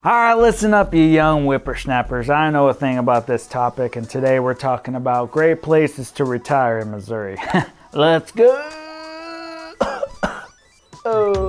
All right, listen up, you young whippersnappers. I know a thing about this topic, and today we're talking about great places to retire in Missouri. Let's go! Oh.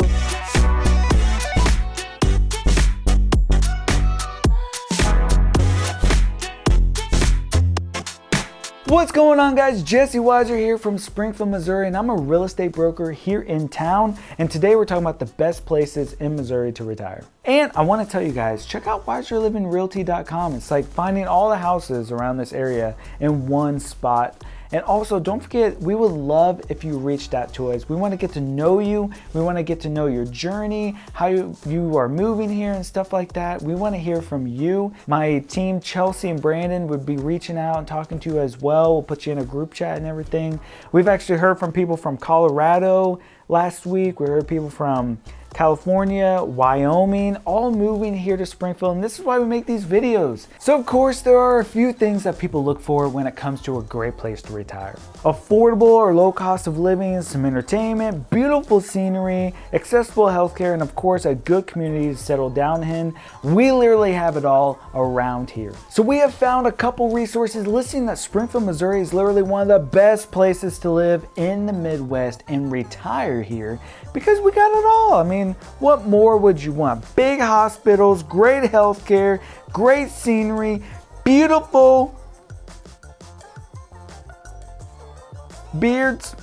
What's going on, guys? Jesse Weiser here from Springfield, Missouri, and I'm a real estate broker here in town. And today we're talking about the best places in Missouri to retire. And I want to tell you guys, check out wiserlivingrealty.com. It's like finding all the houses around this area in one spot. And also, don't forget, we would love if you reached out to us. We want to get to know you. We want to get to know your journey, how you are moving here and stuff like that. We want to hear from you. My team, Chelsea and Brandon, would be reaching out and talking to you as well. We'll put you in a group chat and everything. We've actually heard from people from Colorado last week. We heard people from California, Wyoming, all moving here to Springfield, and this is why we make these videos. So of course, there are a few things that people look for when it comes to a great place to retire. Affordable or low cost of living, some entertainment, beautiful scenery, accessible healthcare, and of course, a good community to settle down in. We literally have it all around here. So we have found a couple resources listing that Springfield, Missouri is literally one of the best places to live in the Midwest and retire here because we got it all. I mean, what more would you want? Big hospitals, great healthcare, great scenery, beautiful beards.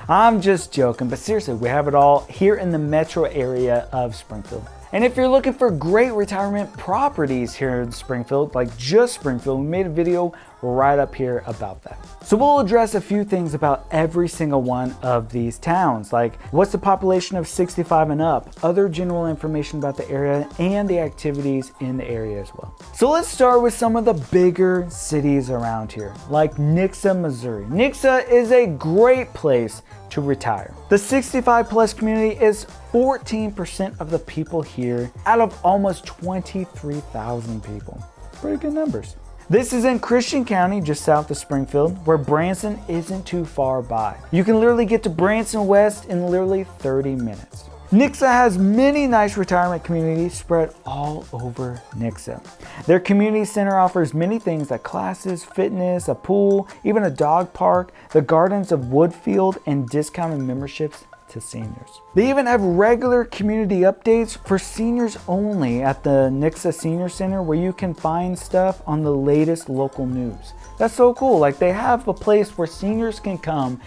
I'm just joking, but seriously, we have it all here in the metro area of Springfield. And if you're looking for great retirement properties here in Springfield, like just Springfield, we made a video right up here about that. So we'll address a few things about every single one of these towns, like what's the population of 65 and up, other general information about the area, and the activities in the area as well. So let's start with some of the bigger cities around here, like Nixa, Missouri. Nixa is a great place to retire. The 65 plus community is 14% of the people here out of almost 23,000 people. Pretty good numbers. This is in Christian County, just south of Springfield, where Branson isn't too far by. You can literally get to Branson West in literally 30 minutes. Nixa has many nice retirement communities spread all over Nixa. Their community center offers many things like classes, fitness, a pool, even a dog park, the gardens of Woodfield, and discounted memberships to seniors. They even have regular community updates for seniors only at the Nixa Senior Center, where you can find stuff on the latest local news. That's so cool. Like, they have a place where seniors can come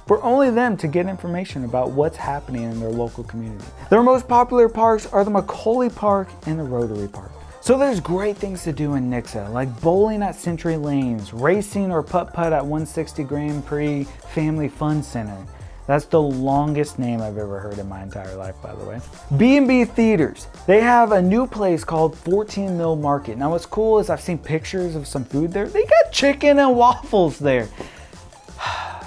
for only them to get information about what's happening in their local community. Their most popular parks are the Macaulay Park and the Rotary Park. So there's great things to do in Nixa, like bowling at Century Lanes, racing or putt-putt at 160 Grand Prix Family Fun Center. That's the longest name I've ever heard in my entire life, by the way. B&B Theaters. They have a new place called 14 Mill Market. Now what's cool is I've seen pictures of some food there. They got chicken and waffles there.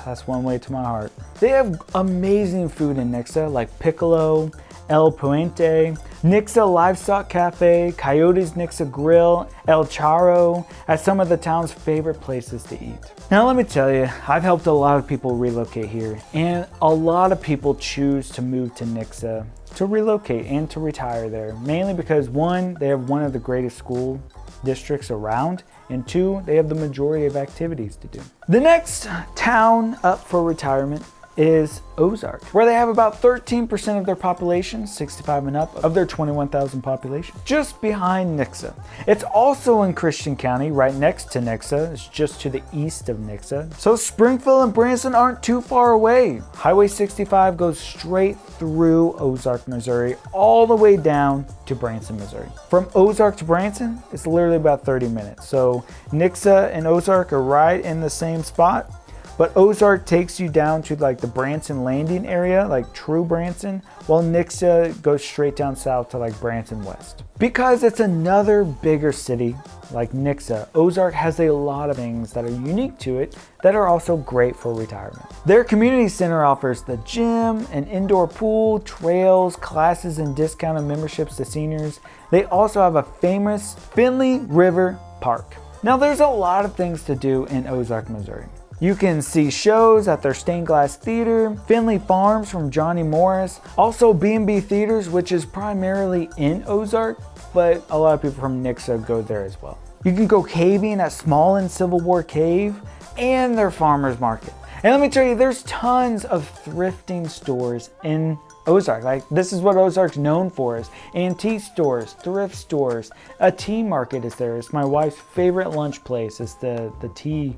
That's one way to my heart. They have amazing food in Nixa, like Piccolo, El Puente, Nixa Livestock Cafe, Coyotes Nixa Grill, El Charro, as some of the town's favorite places to eat. Now let me tell you, I've helped a lot of people relocate here, and a lot of people choose to move to Nixa to relocate and to retire there, mainly because one, they have one of the greatest school districts around, and two, they have the majority of activities to do. The next town up for retirement is Ozark, where they have about 13% of their population, 65 and up, of their 21,000 population, just behind Nixa. It's also in Christian County, right next to Nixa. It's just to the east of Nixa. So Springfield and Branson aren't too far away. Highway 65 goes straight through Ozark, Missouri, all the way down to Branson, Missouri. From Ozark to Branson, it's literally about 30 minutes. So Nixa and Ozark are right in the same spot. But Ozark takes you down to like the Branson Landing area, like true Branson, while Nixa goes straight down south to like Branson West. Because it's another bigger city like Nixa, Ozark has a lot of things that are unique to it that are also great for retirement. Their community center offers the gym, an indoor pool, trails, classes, and discounted memberships to seniors. They also have a famous Finley River Park. Now there's a lot of things to do in Ozark, Missouri. You can see shows at their stained glass theater, Finley Farms from Johnny Morris, also B&B Theaters, which is primarily in Ozark, but a lot of people from Nixa go there as well. You can go caving at Small Civil War Cave and their farmers market. And let me tell you, there's tons of thrifting stores in Ozark. Like, this is what Ozark's known for, is antique stores, thrift stores. A tea market is there. It's my wife's favorite lunch place. It's the tea.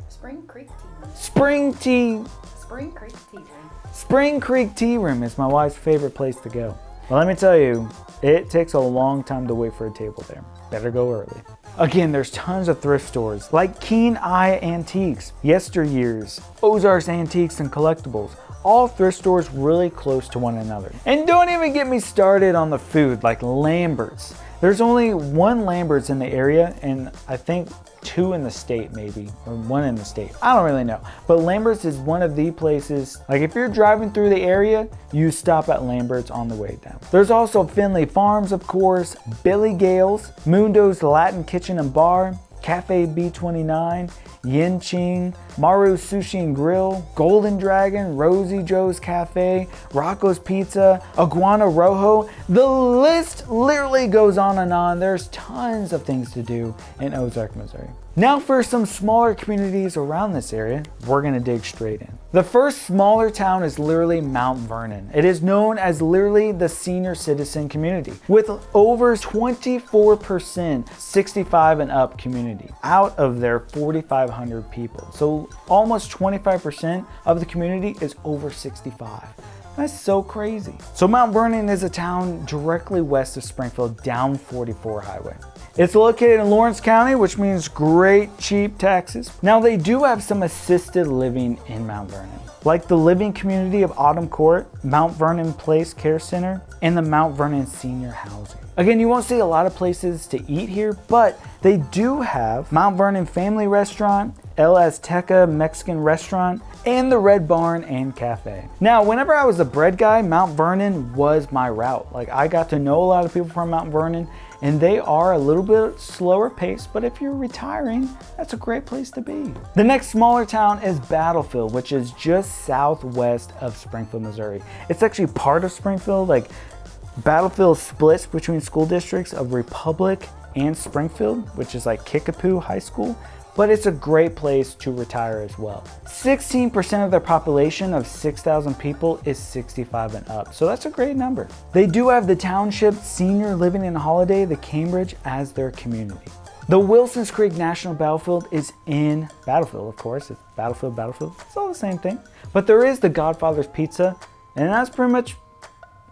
Spring Creek Tea Room. Spring Creek Tea Room. Spring Creek Tea Room is my wife's favorite place to go. Well, let me tell you, it takes a long time to wait for a table there. Better go early. Again, there's tons of thrift stores like Keen Eye Antiques, Yesteryears, Ozark's Antiques and Collectibles. All thrift stores really close to one another. And don't even get me started on the food like Lambert's. There's only one Lambert's in the area, and I think 2 in the state maybe, or 1 in the state. I don't really know. But Lambert's is one of the places, like if you're driving through the area, you stop at Lambert's on the way down. There's also Finley Farms, of course, Billy Gale's, Mundo's Latin Kitchen and Bar, Cafe B29, Yin Ching, Maru's Sushi and Grill, Golden Dragon, Rosie Joe's Cafe, Rocco's Pizza, Iguana Rojo. The list literally goes on and on. There's tons of things to do in Ozark, Missouri. Now for some smaller communities around this area, we're gonna dig straight in. The first smaller town is literally Mount Vernon. It is known as literally the senior citizen community with over 24% 65 and up community out of their 4,500 people. So almost 25% of the community is over 65. That's so crazy. So Mount Vernon is a town directly west of Springfield down 44 highway. It's located in Lawrence County, which means great cheap taxes. Now they do have some assisted living in Mount Vernon, like the living community of Autumn Court, Mount Vernon Place Care Center, and the Mount Vernon Senior Housing. Again, you won't see a lot of places to eat here, but they do have Mount Vernon Family Restaurant, El Azteca Mexican Restaurant, and the Red Barn and Cafe. Now, whenever I was a bread guy, Mount Vernon was my route. Like, I got to know a lot of people from Mount Vernon, and they are a little bit slower paced, but if you're retiring, that's a great place to be. The next smaller town is Battlefield, which is just southwest of Springfield, Missouri. It's actually part of Springfield. Like, Battlefield splits between school districts of Republic and Springfield, which is like Kickapoo High School, but it's a great place to retire as well. 16% of their population of 6,000 people is 65 and up, so that's a great number. They do have the Township Senior Living and Holiday, the Cambridge, as their community. The Wilsons Creek National Battlefield is in Battlefield, of course. It's Battlefield, it's all the same thing. But there is the Godfather's Pizza, and that's pretty much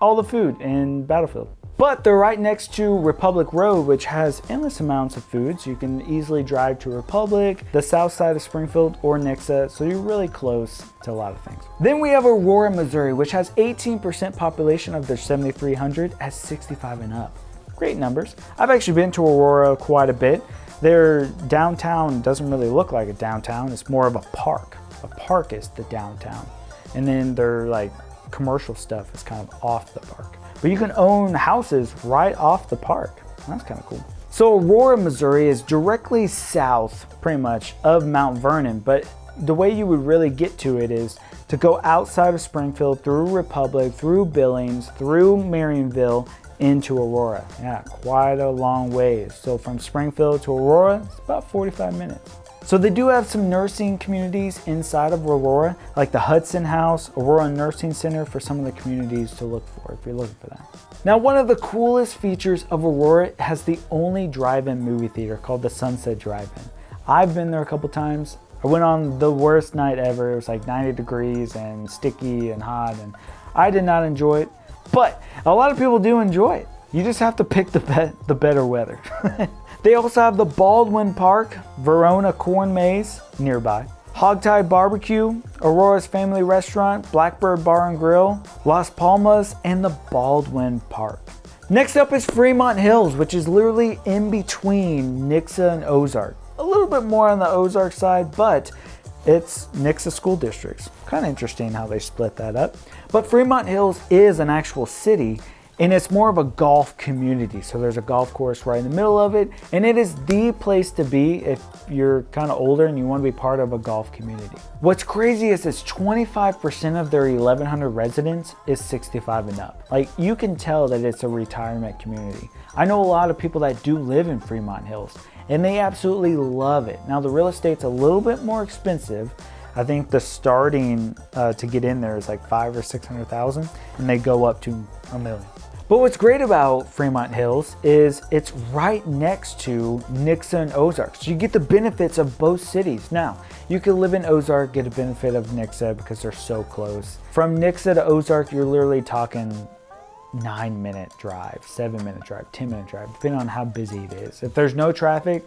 all the food in Battlefield. But they're right next to Republic Road, which has endless amounts of foods. You can easily drive to Republic, the south side of Springfield, or Nixa, so you're really close to a lot of things. Then we have Aurora, Missouri, which has 18% population of their 7,300 at 65 and up. Great numbers. I've actually been to Aurora quite a bit. Their downtown doesn't really look like a downtown. It's more of a park. A park is the downtown. And then their like commercial stuff is kind of off the park. But you can own houses right off the park. That's kind of cool. So Aurora, Missouri is directly south, pretty much, of Mount Vernon. But the way you would really get to it is to go outside of Springfield, through Republic, through Billings, through Marionville, into Aurora. Yeah, quite a long ways. So from Springfield to Aurora, it's about 45 minutes. So they do have some nursing communities inside of Aurora, like the Hudson House, Aurora Nursing Center, for some of the communities to look for if you're looking for that. Now, one of the coolest features of Aurora has the only drive-in movie theater called the Sunset Drive-In. I've been there a couple times. I went on the worst night ever. It was like 90 degrees and sticky and hot, and I did not enjoy it. But a lot of people do enjoy it. You just have to pick the better weather. They also have the Baldwin Park, Verona Corn Maze nearby, Hogtie Barbecue, Aurora's Family Restaurant, Blackbird Bar and Grill, Las Palmas, and the Baldwin Park. Next up is Fremont Hills, which is literally in between Nixa and Ozark. A little bit more on the Ozark side, but it's Nixa school districts. Kind of interesting how they split that up. But Fremont Hills is an actual city, And it's more of a golf community. So there's a golf course right in the middle of it. And it is the place to be if you're kind of older and you want to be part of a golf community. What's crazy is it's 25% of their 1,100 residents is 65 and up. Like, you can tell that it's a retirement community. I know a lot of people that do live in Fremont Hills and they absolutely love it. Now the real estate's a little bit more expensive. I think the starting to get in there is like 500,000 or 600,000 and they go up to $1 million. But what's great about Fremont Hills is it's right next to Nixa and Ozark. So you get the benefits of both cities. Now, you can live in Ozark, get a benefit of Nixa because they're so close. From Nixa to Ozark, you're literally talking 9-minute drive, 7-minute drive, 10-minute drive, depending on how busy it is. If there's no traffic,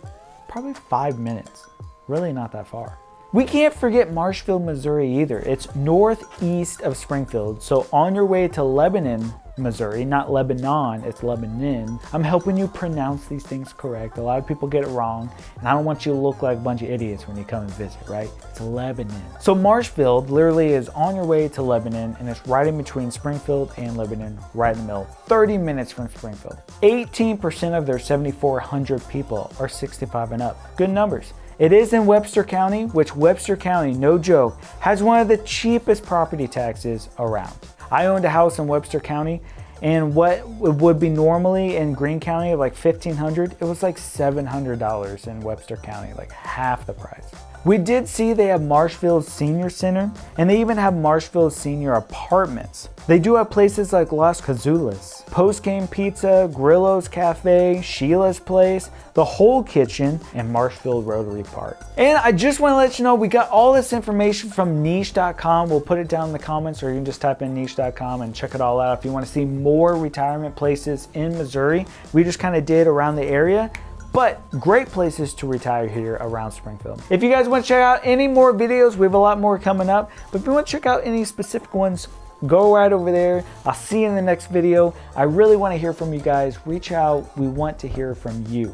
probably 5 minutes. Really not that far. We can't forget Marshfield, Missouri either. It's northeast of Springfield. So on your way to Lebanon, Missouri, not Lebanon, it's Lebanon. I'm helping you pronounce these things correct. A lot of people get it wrong, and I don't want you to look like a bunch of idiots when you come and visit, right? It's Lebanon. So Marshfield literally is on your way to Lebanon, and it's right in between Springfield and Lebanon, right in the middle, 30 minutes from Springfield. 18% of their 7,400 people are 65 and up. Good numbers. It is in Webster County, which Webster County, no joke, has one of the cheapest property taxes around. I owned a house in Webster County, and what would be normally in Greene County of like $1,500, it was like $700 in Webster County, like half the price. We did see they have Marshfield Senior Center, and they even have Marshfield Senior Apartments. They do have places like Las Cazulas, Post-Game Pizza, Grillo's Cafe, Sheila's Place, the Whole Kitchen, and Marshfield Rotary Park. And I just want to let you know, we got all this information from niche.com. We'll put it down in the comments, or you can just type in niche.com and check it all out if you want to see more retirement places in Missouri. We just kind of did around the area. But great places to retire here around Springfield. If you guys want to check out any more videos, we have a lot more coming up. But if you want to check out any specific ones, go right over there. I'll see you in the next video. I really want to hear from you guys. Reach out. We want to hear from you.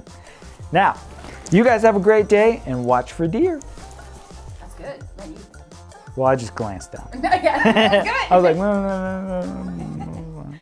Now, you guys have a great day and watch for deer. That's good. Well, I just glanced down. Yeah, good. I was like, no.